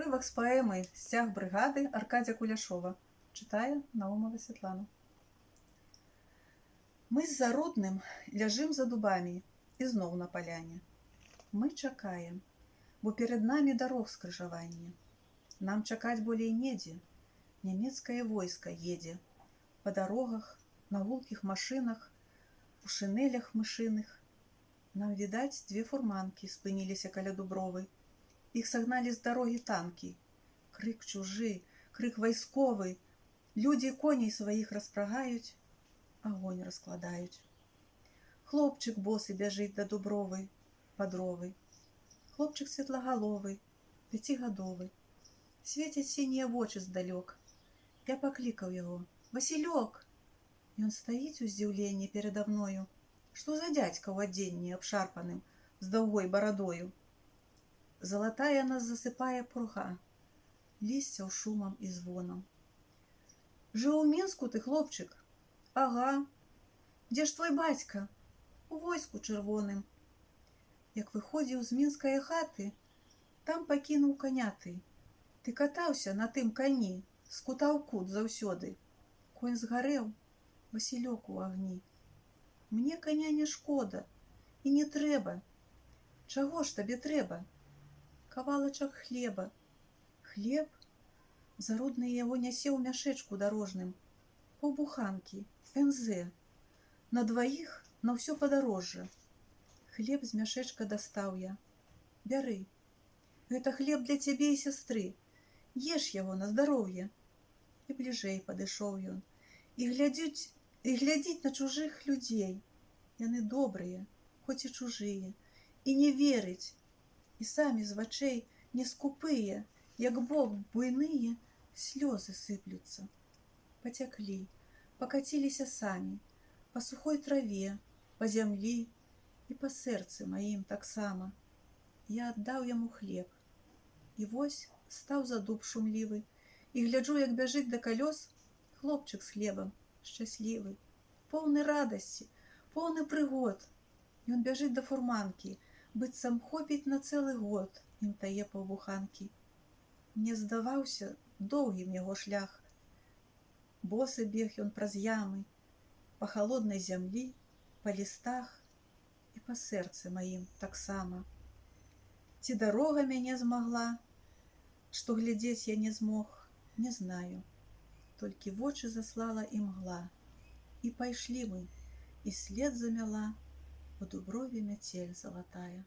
Уривок з поеми «Стяг бригади» Аркадія Куляшова. Читає Наумова Світлана. Ми з Зарудним ляжим за дубами і знов на поляні. Ми чакаем, бо перед нами дорог скрыжаванне. Нам чакаць болей недзе. Нямецкае войска едзе па дарогах, на гулкіх машынах, у шинелях мышыных. Нам відаць, две фурманкі спыніліся каля дубровы. Іх сагналі з дарогі танкі. Крык чужы, крык вайсковы. Людзі коней сваіх распрагаюць, агонь раскладаюць. Хлопчык босы бяжыць да дубровы, па дровы. Хлопчык светлагаловы, 5гадовы. Свецяць сінія вочы здалёк. Я паклікаў яго: «Васілёк!» Ён стаіць у здзіўленні перада мною. Што за дзядзька ў адзенні абшарпаным, з даўгой барадою? Залатая нас засыпае пурга, лісця ў шумам і звонам. Жыў у Мінску ты, хлопчык? Ага. Дзе ж твой бацька? У войску чырвоным. Як выходзіў з мінскае хаты, там пакінуў каня ты. Ты катаўся на тым кані, скутаў кут заўсёды. Конь згарэў, Васілёк у агні. Мне каня не шкода і не трэба. Чаго ж табе трэба? Кавалачак хлеба. Хлеб? Зарудны яго нясе ў мяшэчку дарожным. Паўбуханкі, НЗ. На дваіх на ўсё падарожжа. Хлеб з мяшэчка дастаў я. Бяры. Гэта хлеб для цябе і сястры. Еш яго на здароўе. І бліжэй падышоў ён. І глядзіць на чужых людзей. Яны добрыя, хоць і чужыя. І не верыць. І самі з вачэй не скупыя, як бог буйныя, слёзы сыплюцца. Пацяклі, пакаціліся самі, па сухой траве, па зямлі і па сэрцы маім таксама. Я аддаў яму хлеб. І вось стаў за дуб шумлівы, і гляджу, як бяжыць да калёс хлопчык з хлебам, шчаслівы, поўны радасці, поўны прыгод. Ён бяжыць да фурманкі, быццам хопіць на цэлы год, ім тае паўбуханкі. Мне здаваўся доўгім яго шлях. Босы бег ён праз ямы, па халоднай зямлі, па лістах і па сэрцы маім таксама. Ці дарога мяне змагла, што глядзець я не змог, не знаю. Толькі вочы заслала імгла. І пайшлі мы, і след замяла у дуброве мяцель залатая.